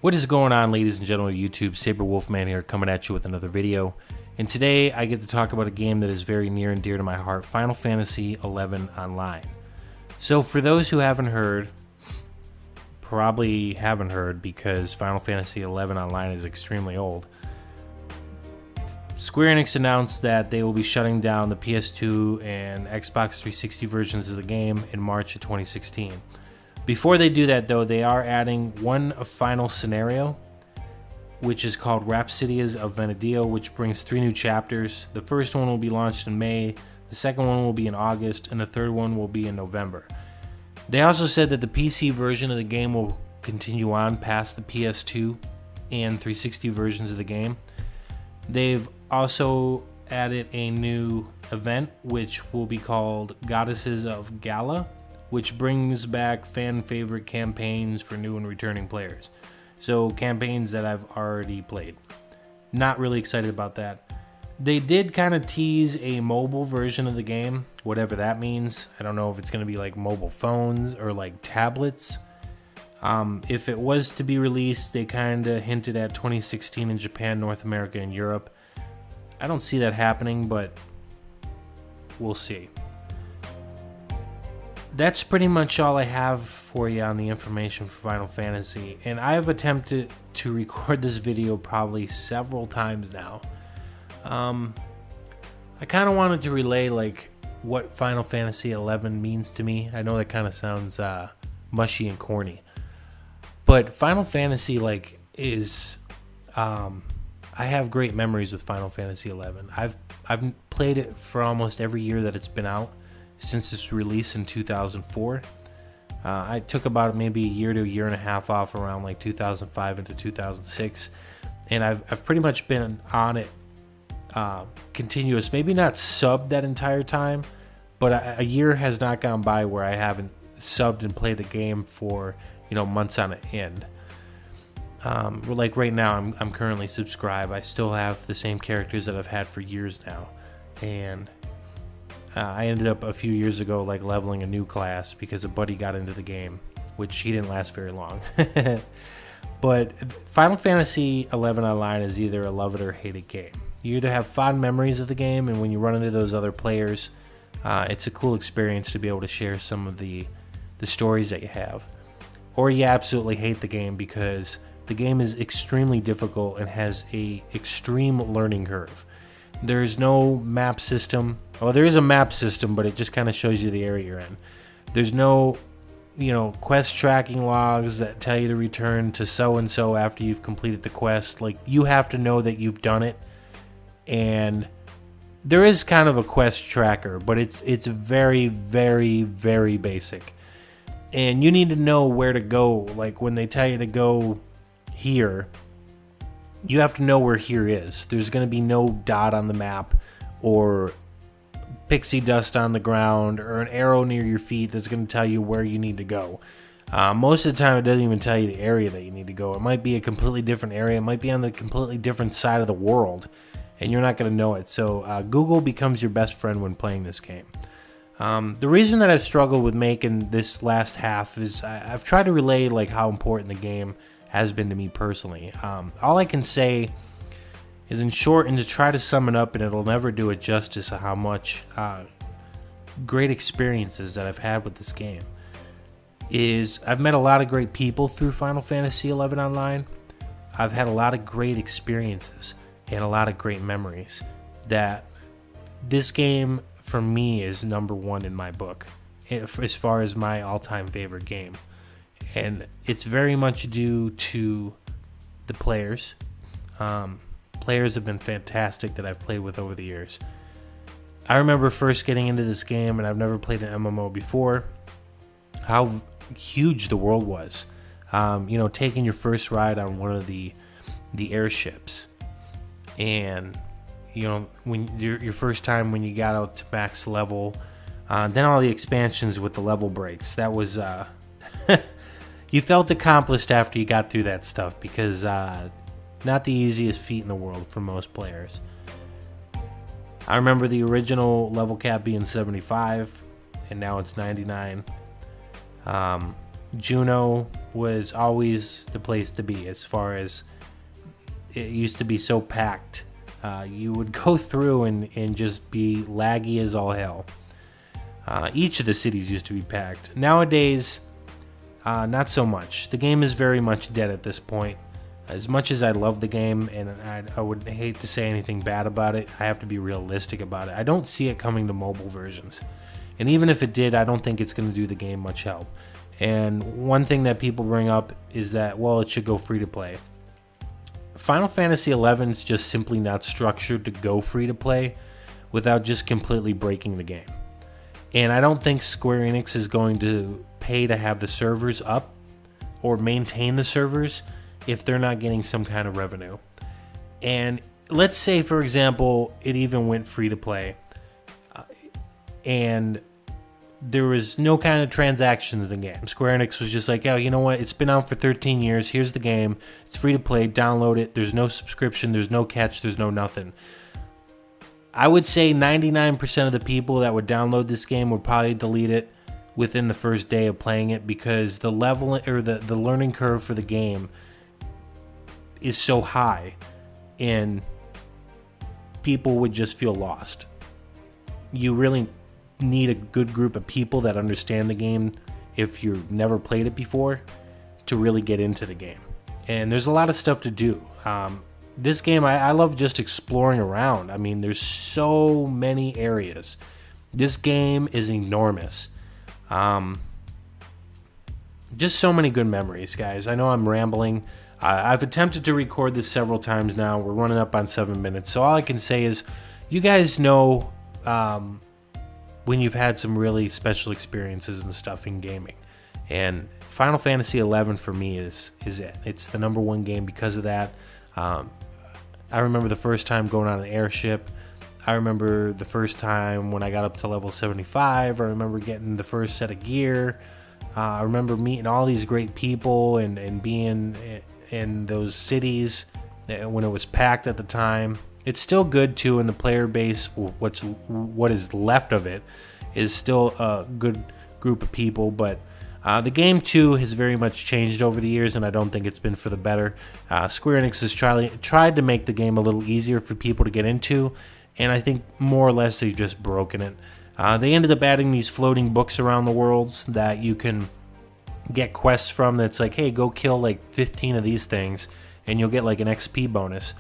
What is going on, ladies and gentlemen of YouTube? Saber Wolfman here, coming at you with another video. And today I get to talk about a game that is very near and dear to my heart, Final Fantasy XI Online. So for those who haven't heard, probably haven't heard because Final Fantasy XI Online is extremely old, Square Enix announced that they will be shutting down the PS2 and Xbox 360 versions of the game in March of 2016. Before they do that, though, they are adding one final scenario, which is called Rhapsodies of Venedio, which brings 3 new chapters. The first one will be launched in May, the second one will be in August, and the third one will be in November. They also said that the PC version of the game will continue on past the PS2 and 360 versions of the game. They've also added a new event, which will be called Goddesses of Gala, which brings back fan favorite campaigns for new and returning players. So campaigns that I've already played. Not really excited about that. They did kind of tease a mobile version of the game, whatever that means. I don't know if it's going to be like mobile phones or like tablets. If it was to be released, they kind of hinted at 2016 in Japan, North America, and Europe. I don't see that happening, but we'll see. That's pretty much all I have for you on the information for Final Fantasy, and I've attempted to record this video probably several times now. I kind of wanted to relay like what Final Fantasy XI means to me. I know that kind of sounds mushy and corny, but Final Fantasy is I have great memories with Final Fantasy XI. I've played it for almost every year that it's been out since its release in 2004. I took about maybe a year to a year and a half off around like 2005 into 2006, and I've pretty much been on it continuous. Maybe not subbed that entire time, but a year has not gone by where I haven't subbed and played the game for months on end. Like right now, I'm currently subscribed. I still have the same characters that I've had for years now, and I ended up a few years ago like leveling a new class because a buddy got into the game, which he didn't last very long. But Final Fantasy XI Online is either a love it or hate it game. You either have fond memories of the game, and when you run into those other players, it's a cool experience to be able to share some of the stories that you have, or you absolutely hate the game because the game is extremely difficult and has a extreme learning curve. There's no map system. Well, there is a map system, but it just kind of shows you the area you're in. There's no, quest tracking logs that tell you to return to so-and-so after you've completed the quest. Like, you have to know that you've done it. And there is kind of a quest tracker, but it's very, very, very basic. And you need to know where to go. Like, when they tell you to go here, you have to know where here is. There's going to be no dot on the map or pixie dust on the ground or an arrow near your feet that's going to tell you where you need to go. Most of the time, it doesn't even tell you the area that you need to go. It might be a completely different area. It might be on the completely different side of the world, and you're not going to know it. So Google becomes your best friend when playing this game. The reason that I've struggled with making this last half is I've tried to relay like how important the game has been to me personally. All I can say is, in short, and to try to sum it up, and it'll never do it justice of how much great experiences that I've had with this game, is I've met a lot of great people through Final Fantasy XI Online. I've had a lot of great experiences and a lot of great memories that this game, for me, is number one in my book as far as my all-time favorite game. And it's very much due to the players. Players have been fantastic that I've played with over the years. I remember first getting into this game, and I've never played an MMO before, how huge the world was. Taking your first ride on one of the airships, and when your first time when you got out to max level, then all the expansions with the level breaks. That was you felt accomplished after you got through that stuff, because not the easiest feat in the world for most players. I remember the original level cap being 75, and now it's 99. Juno was always the place to be as far as it used to be so packed. You would go through and just be laggy as all hell. Each of the cities used to be packed. Nowadays, not so much. The game is very much dead at this point. As much as I love the game, and I would hate to say anything bad about it, I have to be realistic about it. I don't see it coming to mobile versions. And even if it did, I don't think it's going to do the game much help. And one thing that people bring up is that, well, it should go free to play. Final Fantasy XI is just simply not structured to go free to play without just completely breaking the game. And I don't think Square Enix is going to pay to have the servers up or maintain the servers if they're not getting some kind of revenue. And let's say, for example, it even went free to play and there was no kind of transactions in the game. Square Enix was just like, oh, you know what? It's been out for 13 years. Here's the game. It's free to play. Download it. There's no subscription. There's no catch. There's no nothing. I would say 99% of the people that would download this game would probably delete it within the first day of playing it because the level or the learning curve for the game is so high and people would just feel lost. You really need a good group of people that understand the game if you've never played it before to really get into the game. And there's a lot of stuff to do. This game, I love just exploring around. I mean, there's so many areas. This game is enormous. Just so many good memories, guys. I know I'm rambling. I've attempted to record this several times now. We're running up on 7 minutes. So all I can say is you guys know when you've had some really special experiences and stuff in gaming. And Final Fantasy XI for me is it. It's the #1 game because of that. I remember the first time going on an airship. I remember the first time when I got up to level 75. I remember getting the first set of gear. I remember meeting all these great people and being in those cities when it was packed at the time. It's still good too, and the player base, what is left of it, is still a good group of people. But the game too has very much changed over the years, and I don't think it's been for the better. Square Enix has tried to make the game a little easier for people to get into, and I think more or less they've just broken it. They ended up adding these floating books around the worlds that you can get quests from. That's like, hey, go kill like 15 of these things, and you'll get like an XP bonus.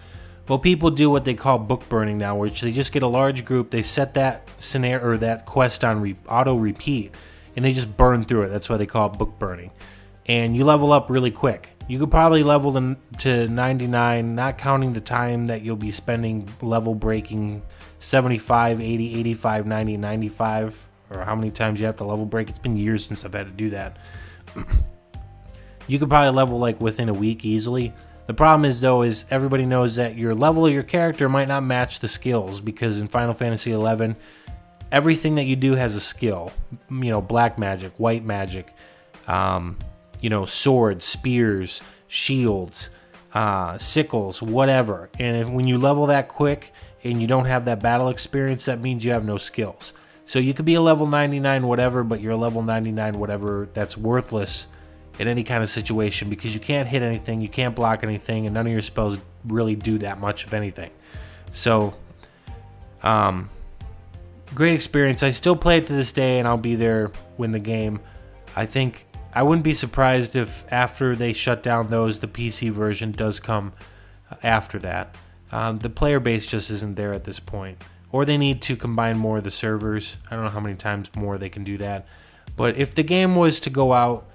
Well, people do what they call book burning now, which they just get a large group, they set that scenario or that quest on auto repeat, and they just burn through it. That's why they call it book burning. And you level up really quick. You could probably level to 99, not counting the time that you'll be spending level breaking 75, 80, 85, 90, 95, or how many times you have to level break. It's been years since I've had to do that. You could probably level like within a week easily. The problem is, though, is everybody knows that your level of your character might not match the skills, because in Final Fantasy XI, everything that you do has a skill. You know, black magic, white magic, you know, swords, spears, shields, sickles, whatever. And when you level that quick and you don't have that battle experience, that means you have no skills. So you could be a level 99 whatever, but you're a level 99 whatever that's worthless in any kind of situation, because you can't hit anything, you can't block anything, and none of your spells really do that much of anything. So, great experience. I still play it to this day, and I'll be there when the game. I think I wouldn't be surprised if after they shut down those, the PC version does come after that. The player base just isn't there at this point. Or they need to combine more of the servers. I don't know how many times more they can do that. But if the game was to go out,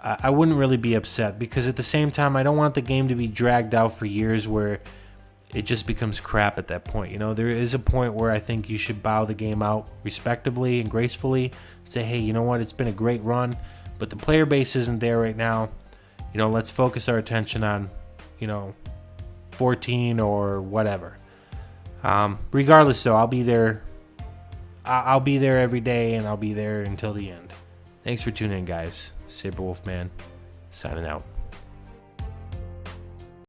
I wouldn't really be upset, because at the same time, I don't want the game to be dragged out for years where it just becomes crap at that point. You know, there is a point where I think you should bow the game out respectively and gracefully and say, hey, you know what, it's been a great run, but the player base isn't there right now. You know, let's focus our attention on, you know, 14 or whatever. Regardless, though, I'll be there. I'll be there every day, and I'll be there until the end. Thanks for tuning in, guys. Saber Wolfman, signing out.